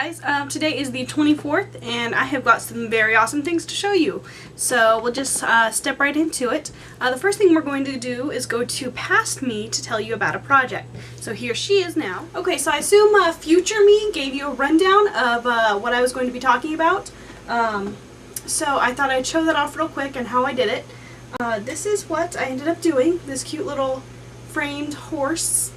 guys, today is the 24th and I have got some very awesome things to show you. So we'll just step right into it. The first thing we're going to do is go to Past Me to tell you about a project. So here she is now. Okay, so I assume future me gave you a rundown of what I was going to be talking about. So I thought I'd show that off real quick and how I did it. This is what I ended up doing, this cute little framed horse.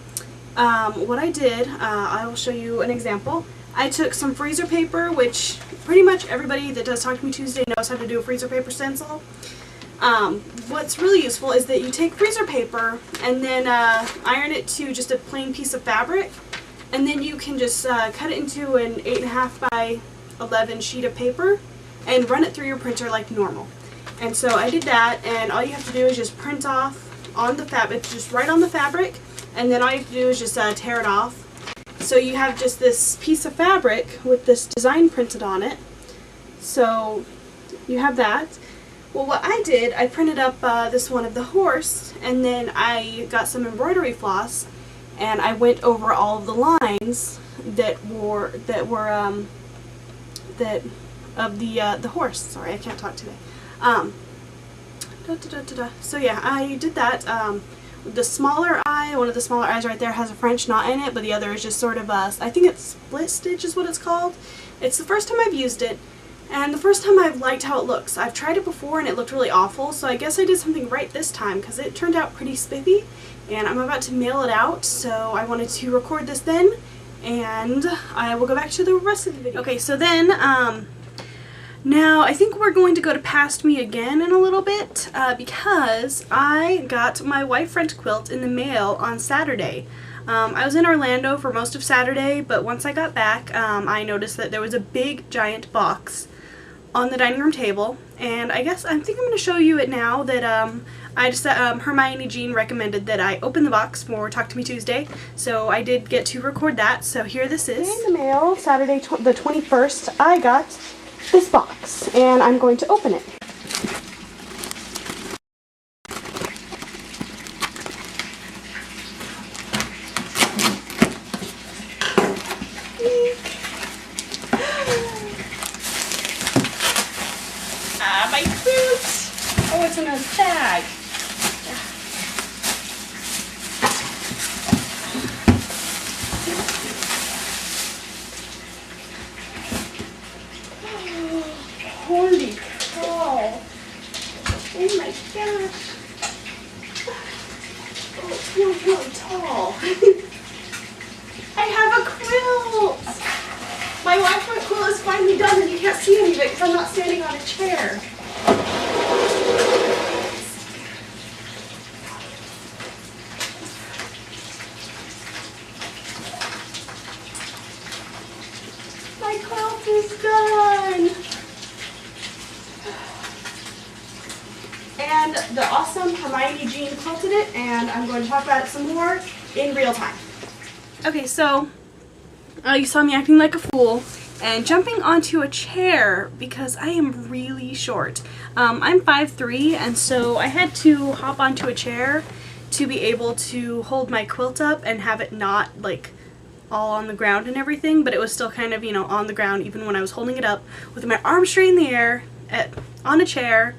What I did, I will show you an example. I took some freezer paper, which pretty much everybody that does Talk to Me Tuesday knows how to do a freezer paper stencil. What's really useful is that you take freezer paper and then iron it to just a plain piece of fabric, and then you can just cut it into an 8.5 by 11 sheet of paper and run it through your printer like normal. And so I did that, and all you have to do is just print off on the fabric, just right on the fabric, and then all you have to do is just tear it off. So you have just this piece of fabric with this design printed on it. So you have that. Well, what I did, I printed up this one of the horse, and then I got some embroidery floss, and I went over all of the lines that were of the horse. Sorry, I can't talk today. So yeah, I did that. The smaller eye, one of the smaller eyes right there has a French knot in it, but the other is just sort of a, I think it's split stitch is what it's called. It's the first time I've used it, and the first time I've liked how it looks. I've tried it before and it looked really awful, so I guess I did something right this time because it turned out pretty spiffy, and I'm about to mail it out, so I wanted to record this then, and I will go back to the rest of the video. Okay, so then, now, I think we're going to go to Past Me again in a little bit because I got my white French quilt in the mail on Saturday. I was in Orlando for most of Saturday, but once I got back, I noticed that there was a big giant box on the dining room table, and I think I'm going to show you it now that Hermione Jean recommended that I open the box for Talk to Me Tuesday, so I did get to record that. So here this is. In the mail, Saturday the 21st, I got this box, and I'm going to open it. My fruit! Oh, it's in a bag. Holy cow! Oh my gosh! Oh, it feels really tall. I have a quilt! My white quilt is finally done, and you can't see any of it because I'm not standing on a chair. My quilt is done! And the awesome Hermione Jean quilted it, and I'm going to talk about it some more in real time. Okay, so you saw me acting like a fool and jumping onto a chair because I am really short. I'm 5'3", and so I had to hop onto a chair to be able to hold my quilt up and have it not like all on the ground and everything, but it was still kind of, you know, on the ground even when I was holding it up with my arm straight in the air on a chair.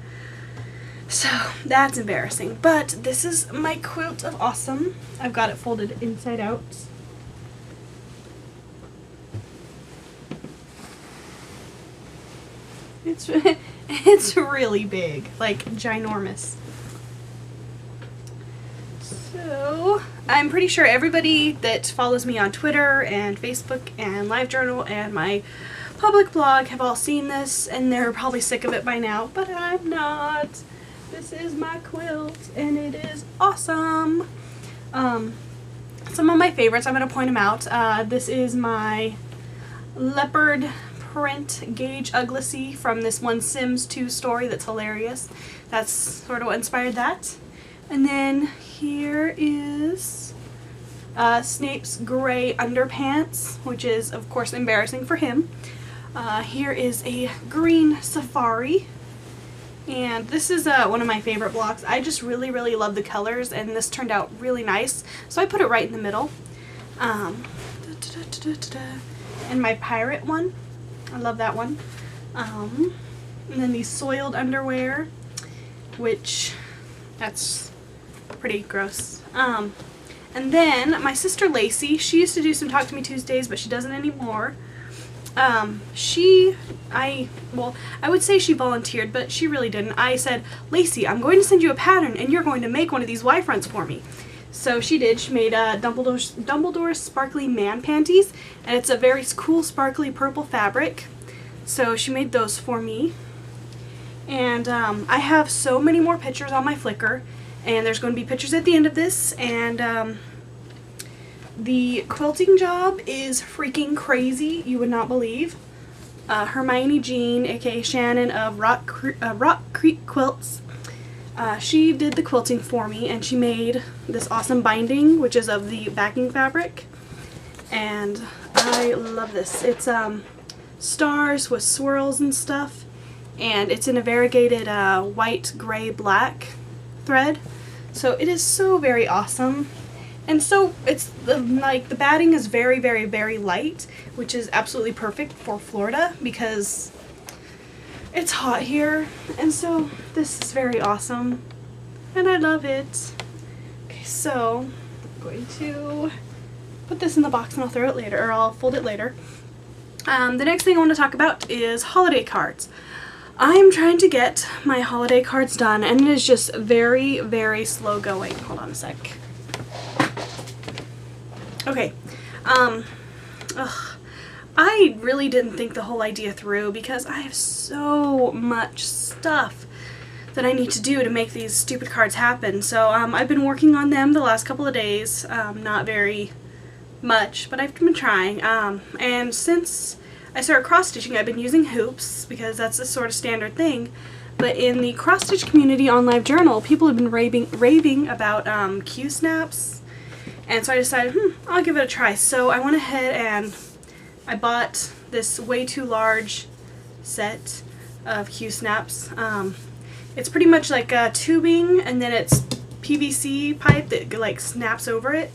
So that's embarrassing, but this is my quilt of awesome. I've got it folded inside out. It's really big, like ginormous. So I'm pretty sure everybody that follows me on Twitter and Facebook and LiveJournal and my public blog have all seen this, and they're probably sick of it by now, but I'm not. This is my quilt, and it is awesome. Some of my favorites, I'm going to point them out. This is my leopard print gauge Ugly from this one Sims 2 story that's hilarious. That's sort of what inspired that. And then here is Snape's gray underpants, which is, of course, embarrassing for him. Here is a green safari. And this is one of my favorite blocks. I just really, really love the colors, and this turned out really nice. So I put it right in the middle. and my pirate one. I love that one. And then these soiled underwear, which that's pretty gross. And then my sister Lacey, she used to do some Talk to Me Tuesdays, but she doesn't anymore. I would say she volunteered, but she really didn't. I said, Lacey, I'm going to send you a pattern and you're going to make one of these Y fronts for me. So she did. She made Dumbledore's sparkly man panties, and it's a very cool sparkly purple fabric. So she made those for me. And I have so many more pictures on my Flickr, and there's going to be pictures at the end of this. And the quilting job is freaking crazy. You would not believe. Hermione Jean, aka Shannon of Rock Creek Quilts, she did the quilting for me, and she made this awesome binding, which is of the backing fabric. And I love this. It's stars with swirls and stuff, and it's in a variegated white, gray, black thread. So it is so very awesome. And so it's the batting is very, very, very light, which is absolutely perfect for Florida because it's hot here. And so this is very awesome, and I love it. Okay, so I'm going to put this in the box and I'll throw it later, or I'll fold it later. The next thing I want to talk about is holiday cards. I'm trying to get my holiday cards done, and it is just very, very slow going. Hold on a sec. Okay, I really didn't think the whole idea through because I have so much stuff that I need to do to make these stupid cards happen. So I've been working on them the last couple of days, not very much, but I've been trying. And since I started cross-stitching, I've been using hoops because that's a sort of standard thing. But in the cross-stitch community on LiveJournal, people have been raving about Q-snaps. And so I decided, I'll give it a try. So I went ahead and I bought this way too large set of Q-snaps. It's pretty much like tubing, and then it's PVC pipe that like snaps over it.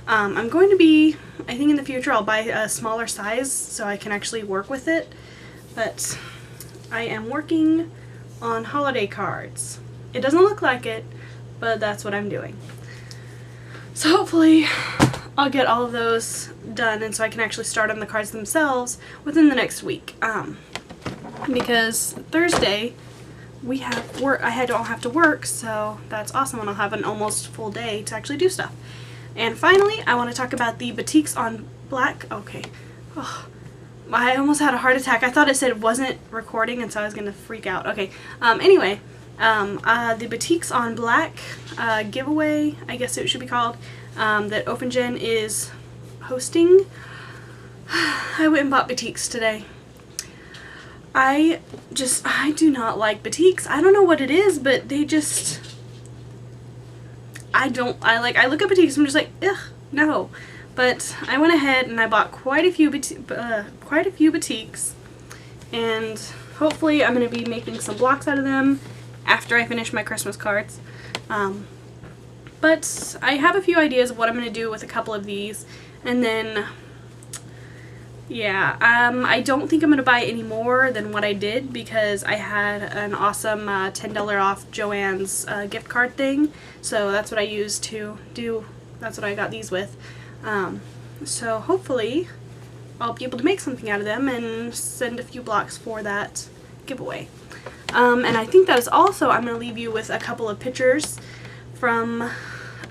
I'm going to be, I think in the future I'll buy a smaller size so I can actually work with it. But I am working on holiday cards. It doesn't look like it, but that's what I'm doing. So hopefully I'll get all of those done, and so I can actually start on the cards themselves within the next week. Because Thursday we have work. don't have to work, so that's awesome, and I'll have an almost full day to actually do stuff. And finally, I want to talk about the batiks on black. Okay. Oh, I almost had a heart attack. I thought it said it wasn't recording, and so I was gonna freak out. Okay. Anyway. The batiks on black giveaway, I guess it should be called, that OpenGen is hosting. I went and bought batiks today. I do not like batiks. I don't know what it is, but they just, I look at batiks and I'm just like, ugh, no. But I went ahead and I bought quite a few batiks, and hopefully I'm going to be making some blocks out of them after I finish my Christmas cards. But I have a few ideas of what I'm going to do with a couple of these, and then yeah, I don't think I'm going to buy any more than what I did because I had an awesome $10 off Joann's gift card thing, so that's what I used to do, that's what I got these with. So hopefully I'll be able to make something out of them and send a few blocks for that giveaway. And I think that is also, I'm going to leave you with a couple of pictures from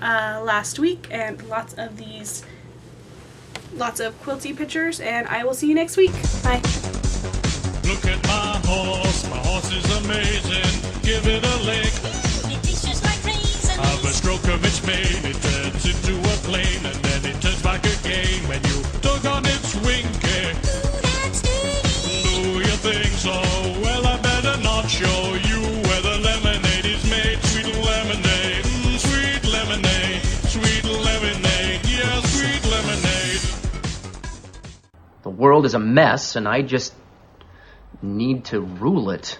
last week and lots of quilty pictures, and I will see you next week. Bye. Look at my horse is amazing, give it a lick. It beats just like raisin. Have a stroke of its mane, it turns into a plane, and then it turns back again when you tug on its wing. Ooh, that's dirty. Do you think so? Well, I better not show you where the lemonade is made. Sweet lemonade, sweet lemonade, sweet lemonade, yeah, sweet lemonade. The world is a mess, and I just need to rule it.